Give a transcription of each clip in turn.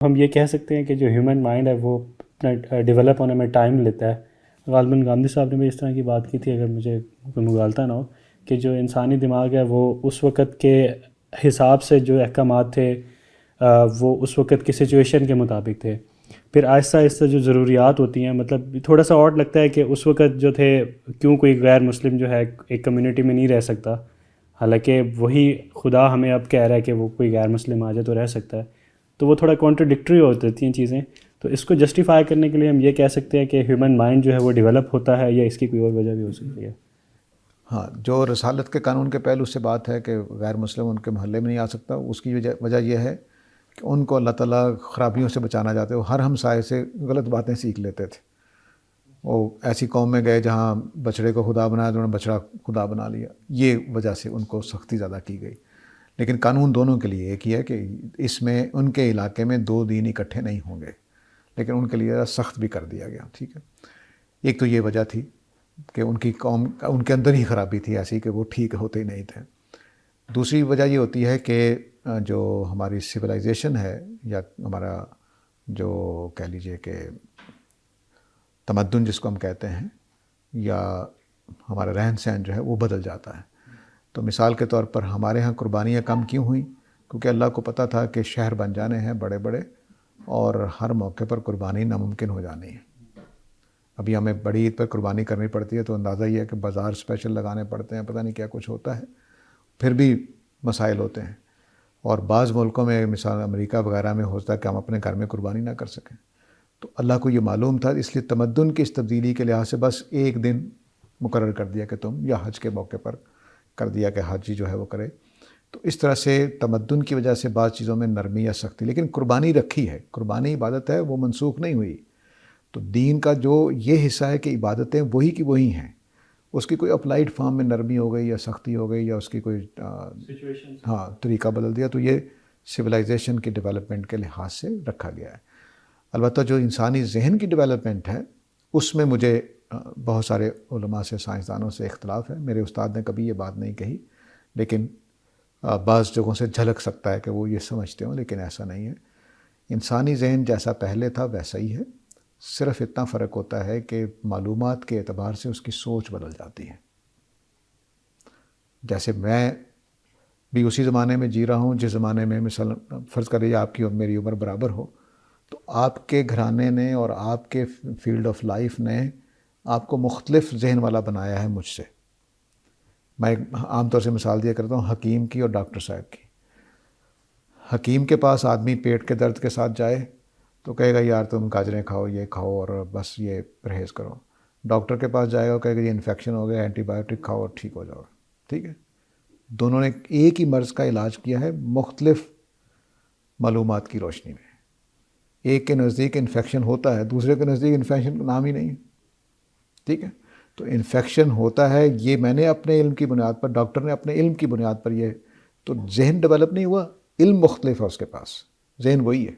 ہم یہ کہہ سکتے ہیں کہ جو ہیومن مائنڈ ہے وہ اپنا ڈیولپ ہونے میں ٹائم لیتا ہے. غالباً گاندھی صاحب نے بھی اس طرح کی بات کی تھی، اگر مجھے کوئی مغالطہ نہ ہو، کہ جو انسانی دماغ ہے وہ اس وقت کے حساب سے جو احکامات تھے وہ اس وقت کی سچویشن کے مطابق تھے. پھر آہستہ آہستہ جو ضروریات ہوتی ہیں، مطلب تھوڑا سا آڈ لگتا ہے کہ اس وقت جو تھے کیوں کوئی غیر مسلم جو ہے ایک کمیونٹی میں نہیں رہ سکتا، حالانکہ وہی خدا ہمیں اب کہہ رہا ہے کہ وہ کوئی غیر مسلم آ جائے تو رہ سکتا ہے. تو وہ تھوڑا کانٹرڈکٹری ہو جاتی ہیں چیزیں. تو اس کو جسٹیفائی کرنے کے لیے ہم یہ کہہ سکتے ہیں کہ ہیومن مائنڈ جو ہے وہ ڈیولپ ہوتا ہے، یا اس کی کوئی اور وجہ بھی ہو سکتی ہے. ہاں، جو رسالت کے قانون کے پہلو سے بات ہے کہ غیر مسلم ان کے محلے میں نہیں آ سکتا، اس کی وجہ یہ ہے کہ ان کو اللہ تعالیٰ خرابیوں سے بچانا چاہتے. وہ ہر ہمسائے سے غلط باتیں سیکھ لیتے تھے. وہ ایسی قوم میں گئے جہاں بچڑے کو خدا بنایا تو انہوں نے بچڑا خدا بنا لیا. یہ وجہ سے ان کو سختی زیادہ کی گئی. لیکن قانون دونوں کے لیے ایک ہی ہے کہ اس میں ان کے علاقے میں دو دین اکٹھے نہیں ہوں گے، لیکن ان کے لیے سخت بھی کر دیا گیا. ٹھیک ہے، ایک تو یہ وجہ تھی کہ ان کی قوم ان کے اندر ہی خرابی تھی ایسی کہ وہ ٹھیک ہوتے ہی نہیں تھے. دوسری وجہ یہ ہوتی ہے کہ جو ہماری سویلائزیشن ہے، یا ہمارا جو کہہ لیجئے کہ تمدن جس کو ہم کہتے ہیں، یا ہمارا رہن سہن جو ہے وہ بدل جاتا ہے. تو مثال کے طور پر ہمارے ہاں قربانیاں کم کیوں ہوئیں؟ کیونکہ اللہ کو پتہ تھا کہ شہر بن جانے ہیں بڑے بڑے، اور ہر موقع پر قربانی ناممکن ہو جانی ہے. ابھی ہمیں بڑی عید پر قربانی کرنی پڑتی ہے تو اندازہ یہ ہے کہ بازار اسپیشل لگانے پڑتے ہیں، پتہ نہیں کیا کچھ ہوتا ہے، پھر بھی مسائل ہوتے ہیں. اور بعض ملکوں میں مثال امریکہ وغیرہ میں ہوتا ہے کہ ہم اپنے گھر میں قربانی نہ کر سکیں. تو اللہ کو یہ معلوم تھا، اس لیے تمدن کی اس تبدیلی کے لحاظ سے بس ایک دن مقرر کر دیا کہ تم، یا حج کے موقع پر کر دیا کہ حاجی جو ہے وہ کرے. تو اس طرح سے تمدن کی وجہ سے بعض چیزوں میں نرمی یا سختی، لیکن قربانی رکھی ہے. قربانی عبادت ہے، وہ منسوخ نہیں ہوئی. تو دین کا جو یہ حصہ ہے کہ عبادتیں وہی کی وہی ہیں، اس کی کوئی اپلائیڈ فارم میں نرمی ہو گئی یا سختی ہو گئی یا اس کی کوئی طریقہ بدل دیا، تو یہ سویلائزیشن کی ڈیولپمنٹ کے لحاظ سے رکھا گیا ہے. البتہ جو انسانی ذہن کی ڈیولپمنٹ ہے اس میں مجھے بہت سارے علماء سے، سائنسدانوں سے اختلاف ہے. میرے استاد نے کبھی یہ بات نہیں کہی، لیکن بعض جگہوں سے جھلک سکتا ہے کہ وہ یہ سمجھتے ہوں، لیکن ایسا نہیں ہے. انسانی ذہن جیسا پہلے تھا ویسا ہی ہے، صرف اتنا فرق ہوتا ہے کہ معلومات کے اعتبار سے اس کی سوچ بدل جاتی ہے. جیسے میں بھی اسی زمانے میں جی رہا ہوں جس زمانے میں، مثلا فرض کریے آپ کی اور میری عمر برابر ہو، تو آپ کے گھرانے نے اور آپ کے فیلڈ آف لائف نے آپ کو مختلف ذہن والا بنایا ہے مجھ سے. میں عام طور سے مثال دیا کرتا ہوں حکیم کی اور ڈاکٹر صاحب کی. حکیم کے پاس آدمی پیٹ کے درد کے ساتھ جائے تو کہے گا یار تم گاجریں کھاؤ، یہ کھاؤ اور بس یہ پرہیز کرو. ڈاکٹر کے پاس جائے گا، کہے گا یہ انفیکشن ہو گیا، اینٹی بایوٹک کھاؤ اور ٹھیک ہو جاؤ. ٹھیک ہے، دونوں نے ایک ہی مرض کا علاج کیا ہے مختلف معلومات کی روشنی میں. ایک کے نزدیک انفیکشن ہوتا ہے، دوسرے کے نزدیک انفیکشن کا نام ہی نہیں ہے. ٹھیک ہے، تو انفیکشن ہوتا ہے، یہ میں نے اپنے علم کی بنیاد پر، ڈاکٹر نے اپنے علم کی بنیاد پر، یہ تو ذہن ڈیولپ نہیں ہوا، علم مختلف ہے اس کے پاس، ذہن وہی ہے.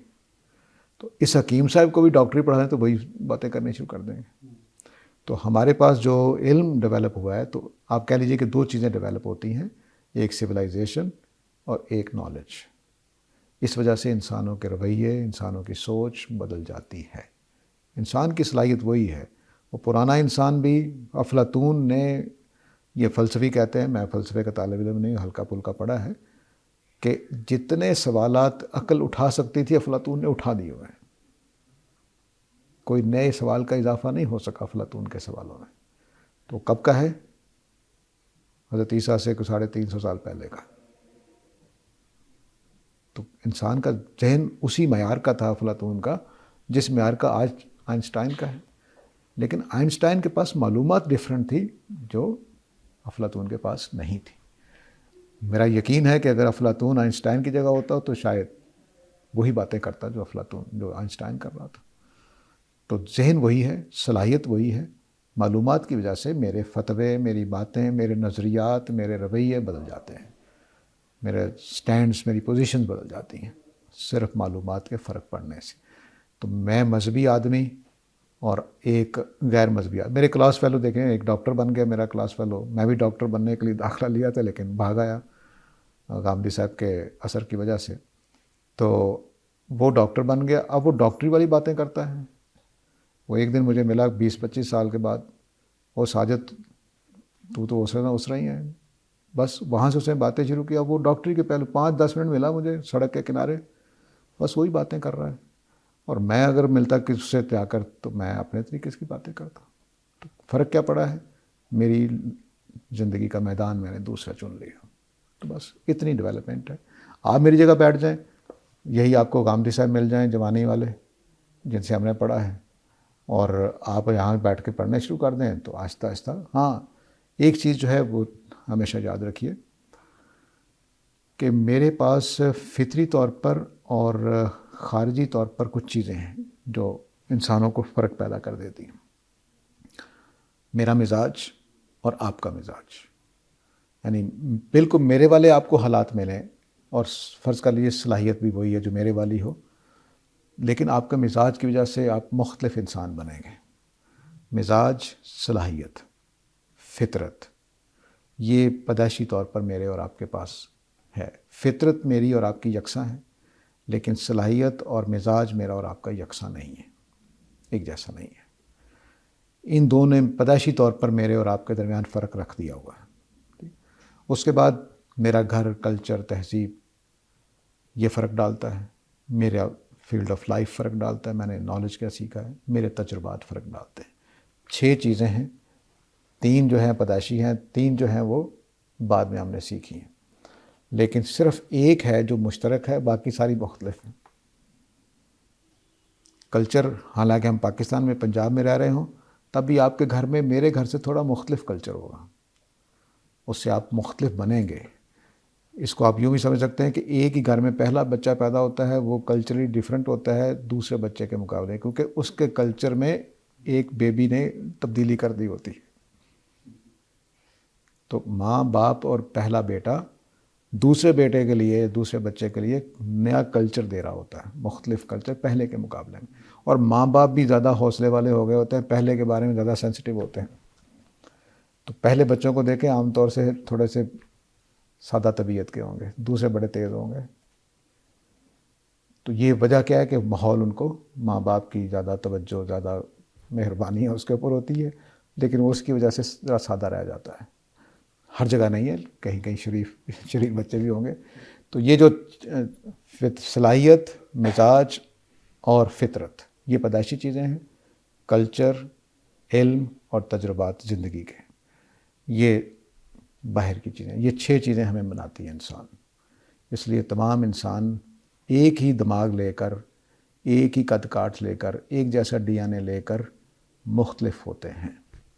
تو اس حکیم صاحب کو بھی ڈاکٹری پڑھا دیں تو وہی باتیں کرنے شروع کر دیں گے. تو ہمارے پاس جو علم ڈیولپ ہوا ہے، تو آپ کہہ لیجئے کہ دو چیزیں ڈیولپ ہوتی ہیں، ایک سویلائزیشن اور ایک نالج. اس وجہ سے انسانوں کے رویے، انسانوں کی سوچ بدل جاتی ہے. انسان کی صلاحیت وہی ہے. وہ پرانا انسان بھی، افلاطون نے، یہ فلسفی کہتے ہیں، میں فلسفے کا طالب علم نہیں، ہلکا پھلکا پڑھا ہے، کہ جتنے سوالات عقل اٹھا سکتی تھی افلاطون نے اٹھا دیے ہوئے ہیں. کوئی نئے سوال کا اضافہ نہیں ہو سکا افلاطون کے سوالوں میں. تو کب کا ہے؟ حضرت عیسیٰ سے 350 سال پہلے کا. تو انسان کا ذہن اسی معیار کا تھا افلاطون کا جس معیار کا آج آئنسٹائن کا ہے. لیکن آئنسٹائن کے پاس معلومات ڈیفرنٹ تھی جو افلاطون کے پاس نہیں تھی. میرا یقین ہے کہ اگر افلاطون آئنسٹائن کی جگہ ہوتا تو شاید وہی باتیں کرتا جو آئنسٹائن کر رہا تھا. تو ذہن وہی ہے، صلاحیت وہی ہے. معلومات کی وجہ سے میرے فتوے، میری باتیں، میرے نظریات، میرے رویے بدل جاتے ہیں، میرے سٹینڈز، میری پوزیشنز بدل جاتی ہیں صرف معلومات کے فرق پڑنے سے. تو میں مذہبی آدمی اور ایک غیر مذہبی آدمی، میرے کلاس فیلو دیکھیں، ایک ڈاکٹر بن گیا میرا کلاس فیلو. میں بھی ڈاکٹر بننے کے لیے داخلہ لیا تھا لیکن بھاگ آیا گاندھی صاحب کے اثر کی وجہ سے. تو وہ ڈاکٹر بن گیا، اب وہ ڈاکٹری والی باتیں کرتا ہے. وہ ایک دن مجھے ملا 20-25 سال کے بعد، وہ ساجد تو اس رہا ہی ہے. بس وہاں سے اس نے باتیں شروع کیا. وہ ڈاکٹری کے پہلے 5-10 منٹ ملا مجھے سڑک کے کنارے، بس وہی باتیں کر رہا ہے. اور میں اگر ملتا کہ اس سے جا کر تو میں اپنے طریقے کی باتیں کرتا. تو فرق کیا پڑا ہے؟ میری زندگی کا میدان میں نے دوسرا چن لیا. تو بس اتنی ڈیولپمنٹ ہے. آپ میری جگہ بیٹھ جائیں، یہی آپ کو گامدی صاحب مل جائیں جوانی والے جن سے ہم نے پڑھا ہے، اور آپ یہاں بیٹھ کے پڑھنا شروع کر دیں تو آہستہ آہستہ. ہاں ایک چیز جو ہے وہ ہمیشہ یاد رکھیے کہ میرے پاس فطری طور پر اور خارجی طور پر کچھ چیزیں ہیں جو انسانوں کو فرق پیدا کر دیتی ہیں. میرا مزاج اور آپ کا مزاج، یعنی بالکل میرے والے آپ کو حالات ملیں اور فرض کر لیجیے صلاحیت بھی وہی ہے جو میرے والی ہو، لیکن آپ کا مزاج کی وجہ سے آپ مختلف انسان بنیں گے. مزاج، صلاحیت، فطرت، یہ پیدائشی طور پر میرے اور آپ کے پاس ہے. فطرت میری اور آپ کی یکساں ہے، لیکن صلاحیت اور مزاج میرا اور آپ کا یکساں نہیں ہے، ایک جیسا نہیں ہے. ان دونوں نے پیدائشی طور پر میرے اور آپ کے درمیان فرق رکھ دیا ہوا ہے. اس کے بعد میرا گھر، کلچر، تہذیب یہ فرق ڈالتا ہے. میرا فیلڈ آف لائف فرق ڈالتا ہے، میں نے نالج کیا سیکھا ہے، میرے تجربات فرق ڈالتے ہیں. 6 چیزیں ہیں، 3 جو ہیں پیدائشی ہیں، 3 جو ہیں وہ بعد میں ہم نے سیکھی ہیں. لیکن صرف ایک ہے جو مشترک ہے، باقی ساری مختلف ہیں. کلچر، حالانکہ ہم پاکستان میں پنجاب میں رہ رہے ہوں، تب بھی آپ کے گھر میں میرے گھر سے تھوڑا مختلف کلچر ہوگا، اس سے آپ مختلف بنیں گے. اس کو آپ یوں بھی سمجھ سکتے ہیں کہ ایک ہی گھر میں پہلا بچہ پیدا ہوتا ہے، وہ کلچرلی ڈیفرنٹ ہوتا ہے دوسرے بچے کے مقابلے، کیونکہ اس کے کلچر میں ایک بیبی نے تبدیلی کر دی ہوتی. تو ماں باپ اور پہلا بیٹا دوسرے بیٹے کے لیے، دوسرے بچے کے لیے نیا کلچر دے رہا ہوتا ہے، مختلف کلچر پہلے کے مقابلے میں. اور ماں باپ بھی زیادہ حوصلے والے ہو گئے ہوتے ہیں، پہلے کے بارے میں زیادہ سینسٹیو ہوتے ہیں. تو پہلے بچوں کو دیکھیں عام طور سے تھوڑے سے سادہ طبیعت کے ہوں گے، دوسرے بڑے تیز ہوں گے. تو یہ وجہ کیا ہے کہ ماحول ان کو، ماں باپ کی زیادہ توجہ، زیادہ مہربانی ہے اس کے اوپر ہوتی ہے، لیکن وہ اس کی وجہ سے ذرا سادہ رہ جاتا ہے. ہر جگہ نہیں ہے، کہیں کہیں شریف بچے بھی ہوں گے. تو یہ جو صلاحیت، مزاج اور فطرت، یہ پیدائشی چیزیں ہیں. کلچر، علم اور تجربات زندگی کے، یہ باہر کی چیزیں. یہ 6 چیزیں ہمیں بناتی ہیں انسان. اس لیے تمام انسان ایک ہی دماغ لے کر، ایک ہی قد کاٹ لے کر، ایک جیسا DNA لے کر مختلف ہوتے ہیں.